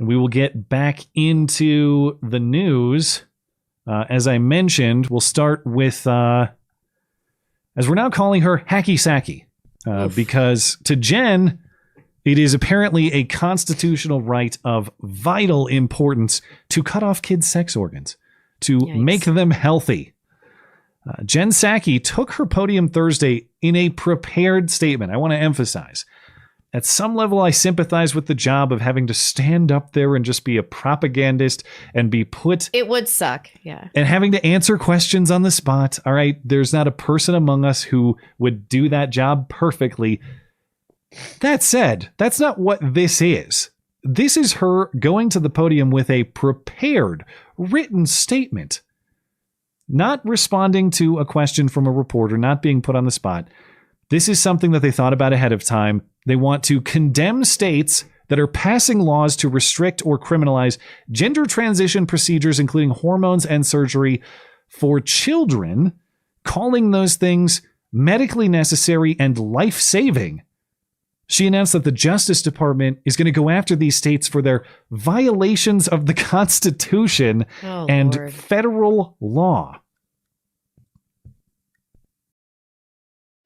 And we will get back into the news. As I mentioned, we'll start with, as we're now calling her Hacky Psaki, because to Jen, it is apparently a constitutional right of vital importance to cut off kids' sex organs, to make them healthy. Jen Psaki took her podium Thursday in a prepared statement. I want to emphasize, at some level, I sympathize with the job of having to stand up there and just be a propagandist and be put... It would suck, yeah. And having to answer questions on the spot. All right, there's not a person among us who would do that job perfectly. That said, that's not what this is. This is her going to the podium with a prepared, written statement. Not responding to a question from a reporter, not being put on the spot. This is something that they thought about ahead of time. They want to condemn states that are passing laws to restrict or criminalize gender transition procedures, including hormones and surgery for children, calling those things medically necessary and life-saving. She announced that the Justice Department is going to go after these states for their violations of the Constitution and federal law.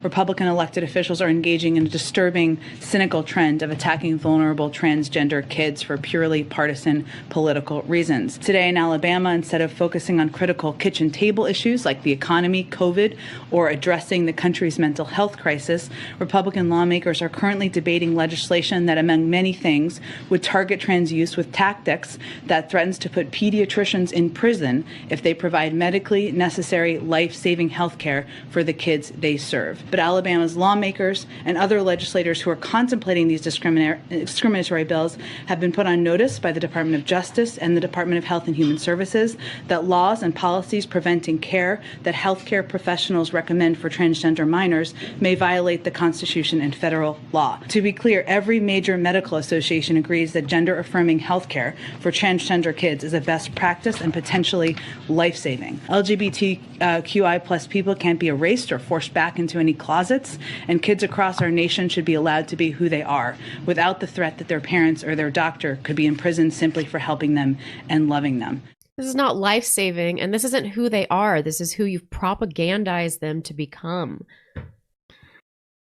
Republican elected officials are engaging in a disturbing, cynical trend of attacking vulnerable transgender kids for purely partisan political reasons. Today in Alabama, instead of focusing on critical kitchen table issues like the economy, COVID, or addressing the country's mental health crisis, Republican lawmakers are currently debating legislation that, among many things, would target trans youth with tactics that threatens to put pediatricians in prison if they provide medically necessary, life-saving health care for the kids they serve. But Alabama's lawmakers and other legislators who are contemplating these discriminatory bills have been put on notice by the Department of Justice and the Department of Health and Human Services that laws and policies preventing care that healthcare professionals recommend for transgender minors may violate the Constitution and federal law. To be clear, every major medical association agrees that gender-affirming healthcare for transgender kids is a best practice and potentially life-saving. LGBTQI plus people can't be erased or forced back into any closets, and kids across our nation should be allowed to be who they are without the threat that their parents or their doctor could be in prison simply for helping them and loving them. This is not life-saving, and this isn't who they are. This is who you've propagandized them to become.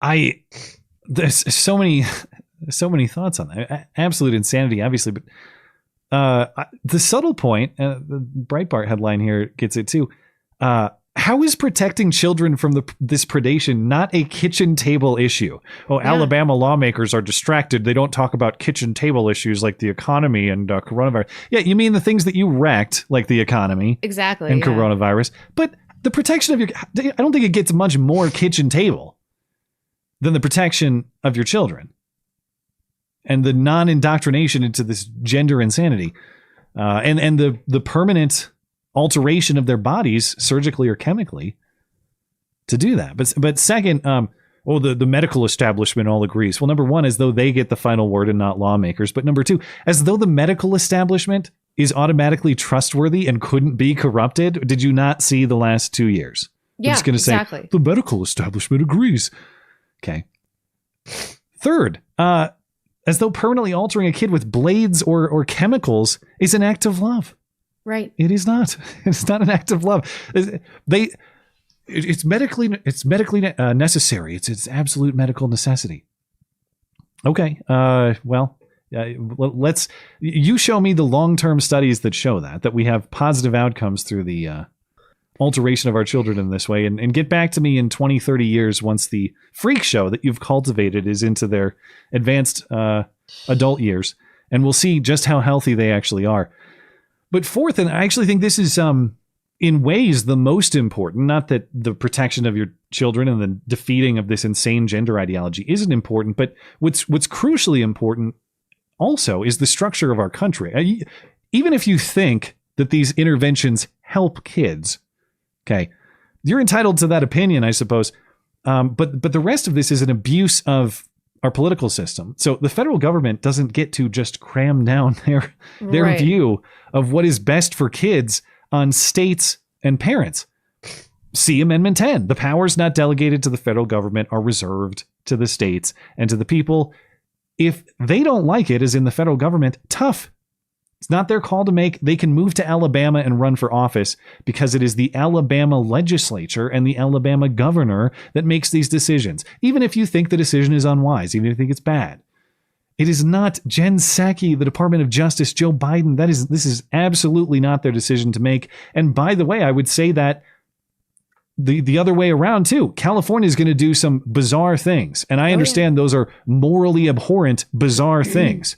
There's so many thoughts on that. Absolute insanity, obviously, but the subtle point, the Breitbart headline here gets it too. How is protecting children from this predation not a kitchen table issue? Oh, yeah. Alabama lawmakers are distracted. They don't talk about kitchen table issues like the economy and coronavirus. Yeah, you mean the things that you wrecked, like the economy, exactly, and coronavirus. But the protection of I don't think it gets much more kitchen table than the protection of your children and the non-indoctrination into this gender insanity, and the permanent alteration of their bodies, surgically or chemically, to do that. But second, the medical establishment all agrees. Well, number one, as though they get the final word and not lawmakers. But number two, as though the medical establishment is automatically trustworthy and couldn't be corrupted. Did you not see the last 2 years? Yeah, I'm just going to exactly. say the medical establishment agrees. Okay. Third, as though permanently altering a kid with blades or chemicals is an act of love. Right. It is not. It's not an act of love. It's medically necessary. It's absolute medical necessity. Okay. Let's. You show me the long-term studies that show that we have positive outcomes through the alteration of our children in this way, and get back to me in 20, 30 years once the freak show that you've cultivated is into their advanced adult years, and we'll see just how healthy they actually are. But fourth, and I actually think this is in ways the most important, not that the protection of your children and the defeating of this insane gender ideology isn't important, but what's crucially important also is the structure of our country. Even if you think that these interventions help kids, okay, you're entitled to that opinion, I suppose. But the rest of this is an abuse of our political system. So the federal government doesn't get to just cram down their Right. view of what is best for kids on states and parents. See Amendment 10. The powers not delegated to the federal government are reserved to the states and to the people. If they don't like it, as in the federal government, tough. It's not their call to make. They can move to Alabama and run for office because it is the Alabama legislature and the Alabama governor that makes these decisions. Even if you think the decision is unwise, even if you think it's bad. It is not Jen Psaki, the Department of Justice, Joe Biden. This is absolutely not their decision to make. And by the way, I would say that the other way around too. California is going to do some bizarre things. And I understand those are morally abhorrent, bizarre things.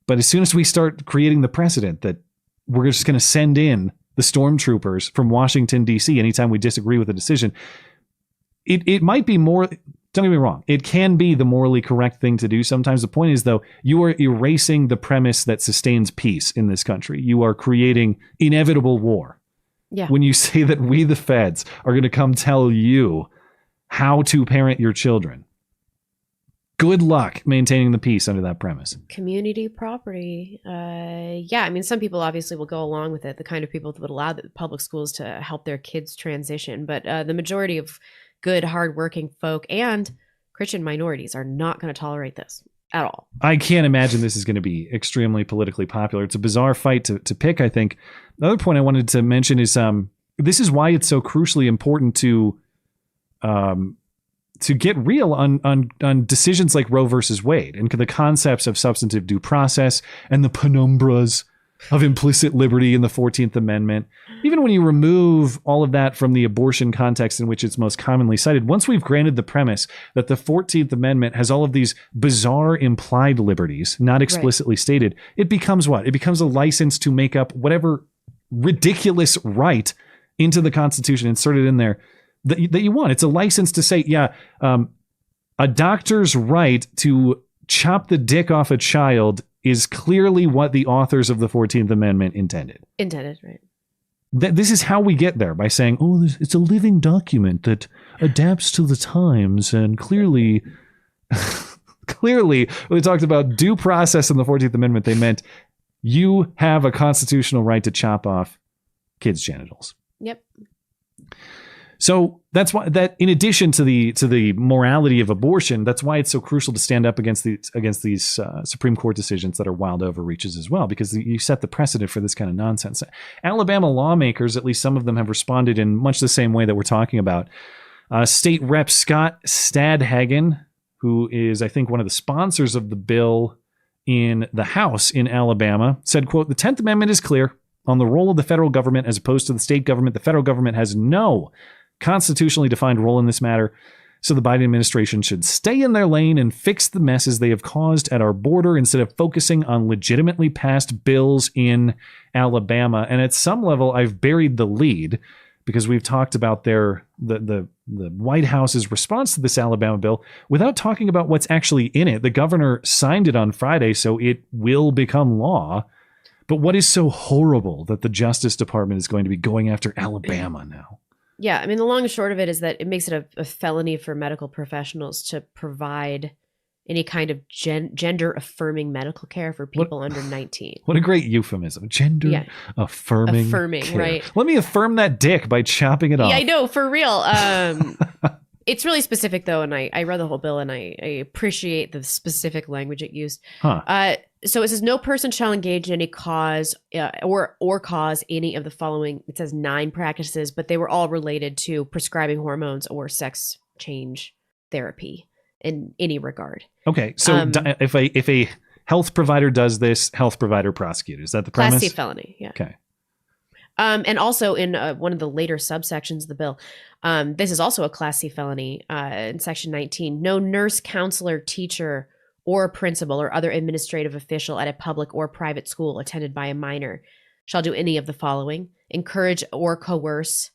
But as soon as we start creating the precedent that we're just going to send in the stormtroopers from Washington, D.C. anytime we disagree with a decision, it might be more... Don't get me wrong. It can be the morally correct thing to do. Sometimes the point is, though, you are erasing the premise that sustains peace in this country. You are creating inevitable war. Yeah. When you say that we, the feds, are going to come tell you how to parent your children. Good luck maintaining the peace under that premise. Community property. Yeah, I mean, some people obviously will go along with it, the kind of people that would allow the public schools to help their kids transition. But the majority of good, hardworking folk and Christian minorities are not going to tolerate this at all. I can't imagine this is going to be extremely politically popular. It's a bizarre fight to pick, I think. The other point I wanted to mention is this is why it's so crucially important to get real on decisions like Roe versus Wade and the concepts of substantive due process and the penumbras of implicit liberty in the 14th Amendment. Even when you remove all of that from the abortion context in which it's most commonly cited, once we've granted the premise that the 14th Amendment has all of these bizarre implied liberties, not explicitly stated, it becomes what? It becomes a license to make up whatever ridiculous right into the Constitution, inserted in there, that you want. It's a license to say, a doctor's right to chop the dick off a child is clearly what the authors of the 14th Amendment intended. Intended, right. This is how we get there, by saying, it's a living document that adapts to the times. And clearly, when they talked about due process in the 14th Amendment, they meant you have a constitutional right to chop off kids' genitals. Yep. So that's why that, in addition to the morality of abortion, that's why it's so crucial to stand up against these Supreme Court decisions that are wild overreaches as well, because you set the precedent for this kind of nonsense. Alabama lawmakers, at least some of them, have responded in much the same way that we're talking about. State Rep Scott Stadhagen, who is, I think, one of the sponsors of the bill in the House in Alabama, said, quote, "The 10th Amendment is clear on the role of the federal government as opposed to the state government. The federal government has no constitutionally defined role in this matter, so the Biden administration should stay in their lane and fix the messes they have caused at our border instead of focusing on legitimately passed bills in Alabama." And at some level, I've buried the lead because we've talked about the White House's response to this Alabama bill without talking about what's actually in it. The governor signed it on Friday, so it will become law. But what is so horrible that the Justice Department is going to be going after Alabama now? Yeah, I mean, the long and short of it is that it makes it a felony for medical professionals to provide any kind of gender-affirming medical care for people under 19. What a great euphemism. Gender-affirming care. Right. Let me affirm that dick by chopping it off. Yeah, I know, for real. It's really specific, though, and I read the whole bill, and I appreciate the specific language it used. So it says, no person shall engage in any cause or cause any of the following. It says 9 practices, but they were all related to prescribing hormones or sex change therapy in any regard. Okay, so if a health provider does this, health provider prosecuted. Is that the premise? Class C felony, yeah. Okay. And also in one of the later subsections of the bill, this is also a Class C felony in Section 19. No nurse, counselor, teacher, or principal or other administrative official at a public or private school attended by a minor shall do any of the following: encourage or coerce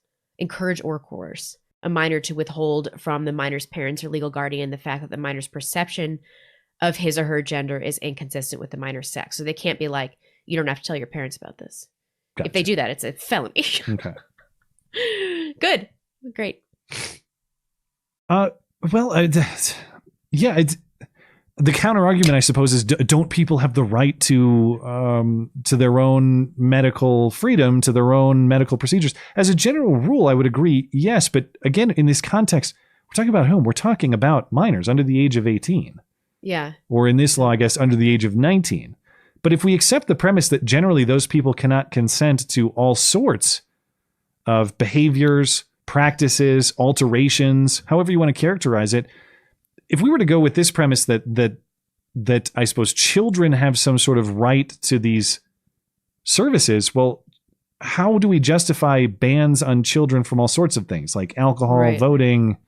a minor to withhold from the minor's parents or legal guardian the fact that the minor's perception of his or her gender is inconsistent with the minor's sex. So they can't be like, you don't have to tell your parents about this. Gotcha. If they do that, it's a felony. Okay. Good. Great. The counter argument, I suppose, is don't people have the right to their own medical freedom, to their own medical procedures? As a general rule, I would agree, yes. But again, in this context, we're talking about whom? We're talking about minors under the age of 18. Yeah. Or in this law, I guess, under the age of 19. But if we accept the premise that generally those people cannot consent to all sorts of behaviors, practices, alterations, however you want to characterize it, if we were to go with this premise that I suppose children have some sort of right to these services, well, how do we justify bans on children from all sorts of things like alcohol, Right. voting?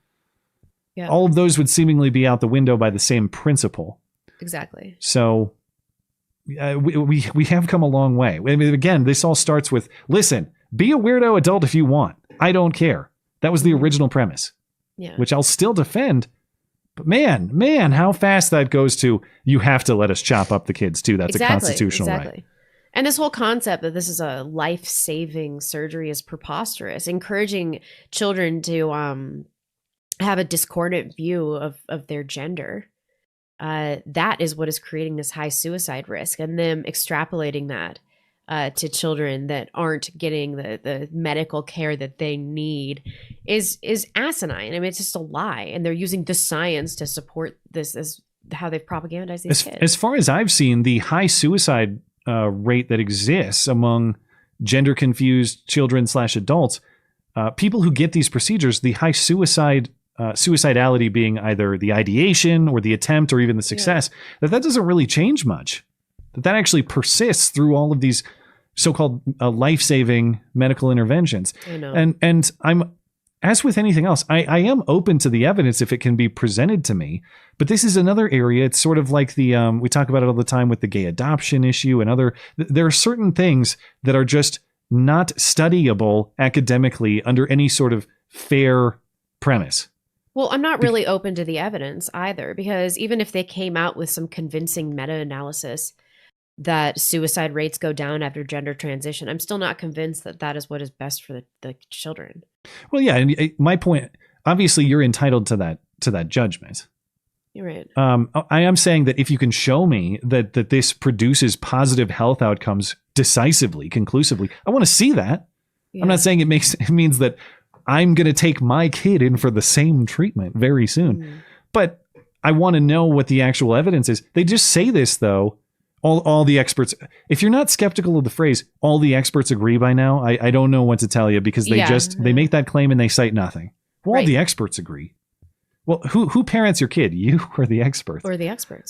Yeah. All of those would seemingly be out the window by the same principle. Exactly. So we have come a long way. I mean, again, this all starts with, listen, be a weirdo adult if you want. I don't care. That was the original premise, Yeah. which I'll still defend. But man, how fast that goes to, you have to let us chop up the kids too. That's a constitutional right. And this whole concept that this is a life-saving surgery is preposterous. Encouraging children to have a discordant view of their gender. That is what is creating this high suicide risk, and them extrapolating that to children that aren't getting the medical care that they need is asinine. I mean, it's just a lie, and they're using the science to support this as how they've propagandized these kids. As far as I've seen, the high suicide rate that exists among gender confused children / adults, people who get these procedures, the high suicidality being either the ideation or the attempt or even the success, that doesn't really change much. That actually persists through all of these so-called life-saving medical interventions. I know. And I'm, as with anything else, I am open to the evidence if it can be presented to me. But this is another area. It's sort of like the we talk about it all the time with the gay adoption issue and other. There are certain things that are just not studyable academically under any sort of fair premise. Well, I'm not really open to the evidence either, because even if they came out with some convincing meta-analysis that suicide rates go down after gender transition, I'm still not convinced that that is what is best for the children. Well, yeah, and my point, obviously, you're entitled to that judgment. You're right. I am saying that if you can show me that this produces positive health outcomes decisively, conclusively, I want to see that. Yeah. I'm not saying it means that I'm going to take my kid in for the same treatment very soon. But I want to know what the actual evidence is. They just say this, though. All the experts, if you're not skeptical of the phrase, all the experts agree by now, I don't know what to tell you, because they make that claim and they cite nothing. Well, all the experts agree. Well, who parents your kid? You or the experts? Or the experts.